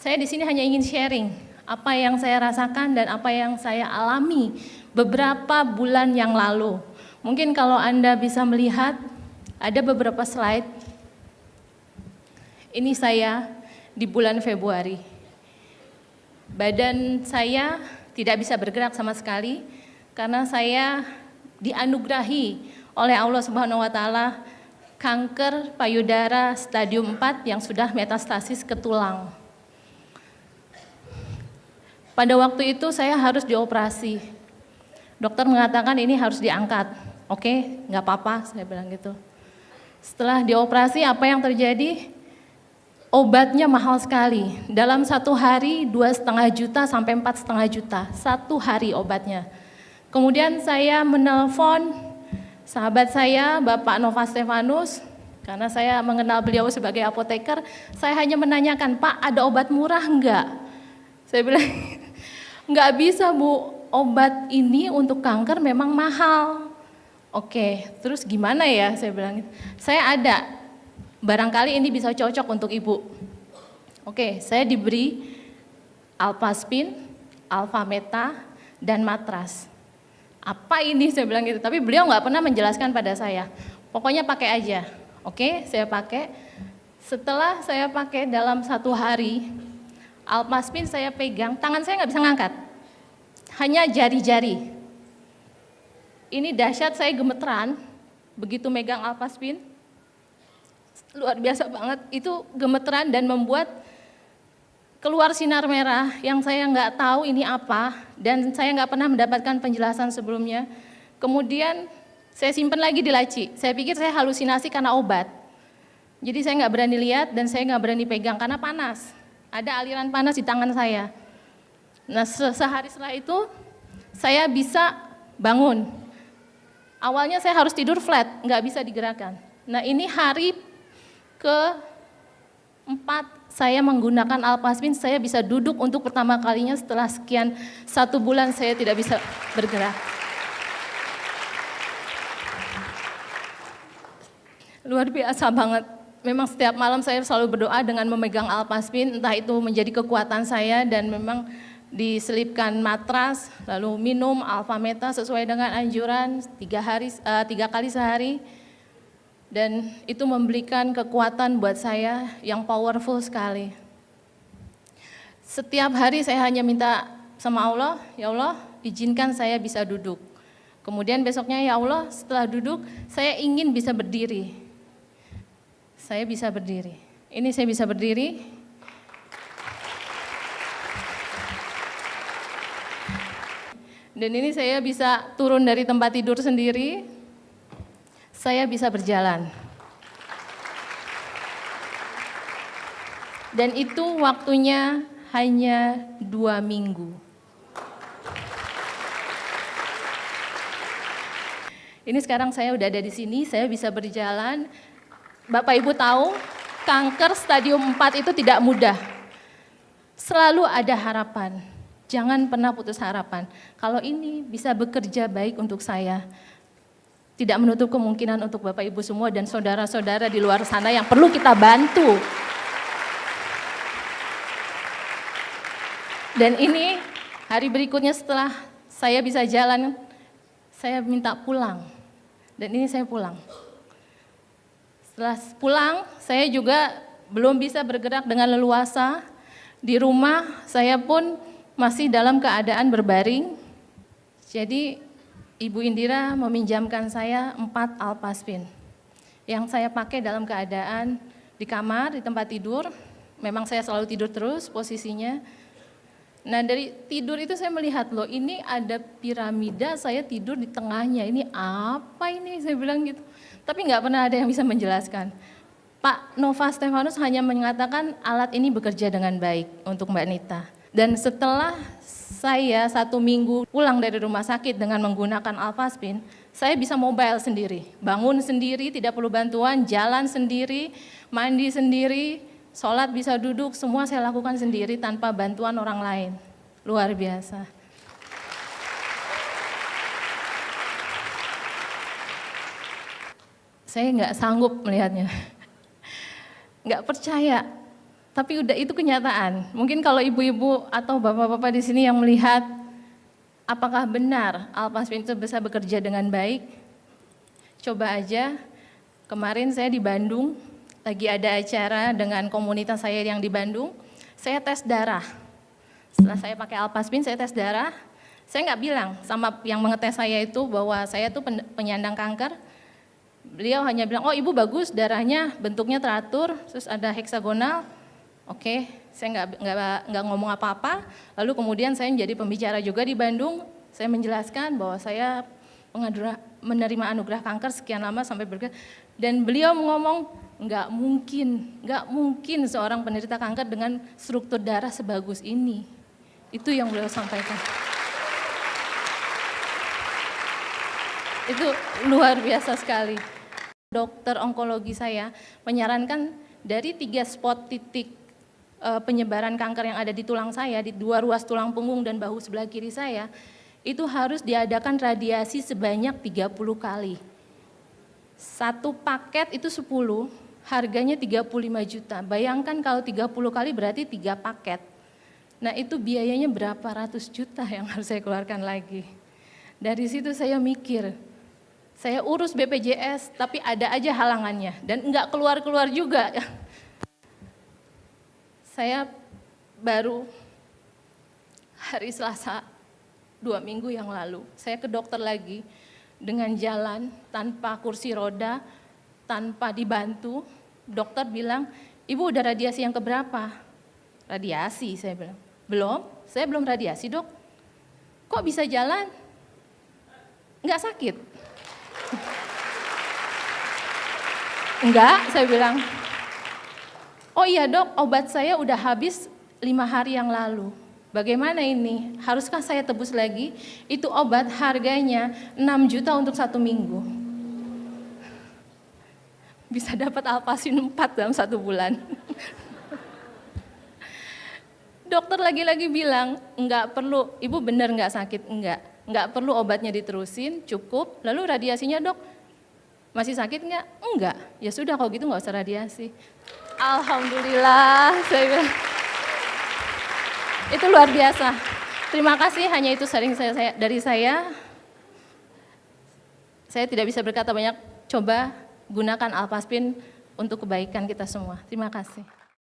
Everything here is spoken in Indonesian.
Saya di sini hanya ingin sharing apa yang saya rasakan dan apa yang saya alami beberapa bulan yang lalu. Mungkin kalau Anda bisa melihat, ada beberapa slide. Ini saya di bulan Februari. Badan saya tidak bisa bergerak sama sekali karena saya dianugerahi oleh Allah Subhanahu wa taala kanker payudara stadium 4 yang sudah metastasis ke tulang. Pada waktu itu saya harus dioperasi. Dokter mengatakan ini harus diangkat. Oke, nggak apa-apa, saya bilang gitu. Setelah dioperasi, apa yang terjadi? Obatnya mahal sekali. Dalam satu hari 2,5 juta sampai 4,5 juta. Satu hari obatnya. Kemudian saya menelpon sahabat saya, Bapak Nova Stefanus, karena saya mengenal beliau sebagai apoteker. Saya hanya menanyakan, Pak, ada obat murah enggak? Saya bilang, nggak bisa Bu, obat ini untuk kanker memang mahal. Oke, terus gimana ya? Saya bilang, saya ada, barangkali ini bisa cocok untuk Ibu. Oke, saya diberi Alpaspin, Alfameta, dan matras. Apa ini? Saya bilang gitu, tapi beliau nggak pernah menjelaskan pada saya. Pokoknya pakai aja. Oke, saya pakai. Setelah saya pakai dalam satu hari, Alpaspin saya pegang, tangan saya nggak bisa ngangkat, hanya jari-jari. Ini dahsyat, saya gemeteran, begitu megang Alpaspin, luar biasa banget, itu gemeteran dan membuat keluar sinar merah yang saya nggak tahu ini apa, dan saya nggak pernah mendapatkan penjelasan sebelumnya. Kemudian saya simpan lagi di laci, saya pikir saya halusinasi karena obat, jadi saya nggak berani lihat dan saya nggak berani pegang karena panas. Ada aliran panas di tangan saya. Nah, sehari setelah itu saya bisa bangun. Awalnya saya harus tidur flat, nggak bisa digerakkan. Nah, ini hari ke-4 saya menggunakan Alpaspin, saya bisa duduk untuk pertama kalinya setelah sekian 1 bulan saya tidak bisa bergerak. Luar biasa banget. Memang setiap malam saya selalu berdoa dengan memegang Alpaspin, entah itu menjadi kekuatan saya, dan memang diselipkan matras, lalu minum Alfameta sesuai dengan anjuran 3 kali sehari, dan itu memberikan kekuatan buat saya yang powerful sekali. Setiap hari saya hanya minta sama Allah, ya Allah izinkan saya bisa duduk. Kemudian besoknya, ya Allah setelah duduk saya ingin bisa berdiri. Saya bisa berdiri. Ini saya bisa berdiri. Dan ini saya bisa turun dari tempat tidur sendiri. Saya bisa berjalan. Dan itu waktunya hanya 2 minggu. Ini sekarang saya udah ada di sini, saya bisa berjalan. Bapak Ibu tahu, kanker stadium 4 itu tidak mudah. Selalu ada harapan. Jangan pernah putus harapan. Kalau ini bisa bekerja baik untuk saya, tidak menutup kemungkinan untuk Bapak Ibu semua dan saudara-saudara di luar sana yang perlu kita bantu. Dan ini hari berikutnya setelah saya bisa jalan, saya minta pulang. Dan ini saya pulang. Setelah pulang, saya juga belum bisa bergerak dengan leluasa. Di rumah, saya pun masih dalam keadaan berbaring. Jadi, Ibu Indira meminjamkan saya 4 Alpaspin. Yang saya pakai dalam keadaan di kamar, di tempat tidur. Memang saya selalu tidur terus posisinya. Nah, dari tidur itu saya melihat, loh ini ada piramida, saya tidur di tengahnya. Ini apa ini? Saya bilang gitu. Tapi nggak pernah ada yang bisa menjelaskan. Pak Nova Stefanus hanya mengatakan alat ini bekerja dengan baik untuk Mbak Nita. Dan setelah saya 1 minggu pulang dari rumah sakit dengan menggunakan Alpaspin, saya bisa mobile sendiri, bangun sendiri, tidak perlu bantuan, jalan sendiri, mandi sendiri, sholat bisa duduk, semua saya lakukan sendiri tanpa bantuan orang lain. Luar biasa. Saya nggak sanggup melihatnya, nggak percaya. Tapi udah itu kenyataan. Mungkin kalau ibu-ibu atau bapak-bapak di sini yang melihat, apakah benar Alpaspin itu bisa bekerja dengan baik? Coba aja, kemarin saya di Bandung, lagi ada acara dengan komunitas saya yang di Bandung, saya tes darah. Setelah saya pakai Alpaspin, saya tes darah, saya nggak bilang sama yang mengetes saya itu bahwa saya itu penyandang kanker. Beliau hanya bilang, oh ibu bagus, darahnya bentuknya teratur, terus ada heksagonal. Oke, saya nggak ngomong apa-apa. Lalu kemudian saya menjadi pembicara juga di Bandung. Saya menjelaskan bahwa saya menerima anugerah kanker sekian lama sampai dan beliau ngomong nggak mungkin seorang penderita kanker dengan struktur darah sebagus ini. Itu yang beliau sampaikan. Itu luar biasa sekali. Dokter onkologi saya menyarankan dari 3 spot titik penyebaran kanker yang ada di tulang saya, di 2 ruas tulang punggung dan bahu sebelah kiri saya, itu harus diadakan radiasi sebanyak 30 kali. 1 paket itu 10, harganya 35 juta. Bayangkan kalau 30 kali berarti 3 paket. Nah itu biayanya berapa ratus juta yang harus saya keluarkan lagi. Dari situ saya mikir, saya urus BPJS tapi ada aja halangannya dan enggak keluar-keluar juga. Saya baru hari Selasa 2 minggu yang lalu, saya ke dokter lagi dengan jalan tanpa kursi roda, tanpa dibantu. Dokter bilang, ibu udah radiasi yang keberapa? Radiasi, saya bilang. Belum, saya belum radiasi dok. Kok bisa jalan? Enggak sakit? Enggak, saya bilang. Oh iya dok, obat saya udah habis 5 hari yang lalu. Bagaimana ini? Haruskah saya tebus lagi? Itu obat harganya 6 juta untuk 1 minggu. Bisa dapat Alpaspin 4 dalam 1 bulan. Dokter lagi-lagi bilang, enggak perlu, ibu benar enggak sakit? Enggak perlu obatnya diterusin, cukup. Lalu radiasinya dok, masih sakit enggak? Enggak. Ya sudah kalau gitu enggak usah radiasi. Alhamdulillah, saya bilang. Itu luar biasa. Terima kasih, hanya itu sharing dari saya. Saya tidak bisa berkata banyak, coba gunakan Alpaspin untuk kebaikan kita semua. Terima kasih.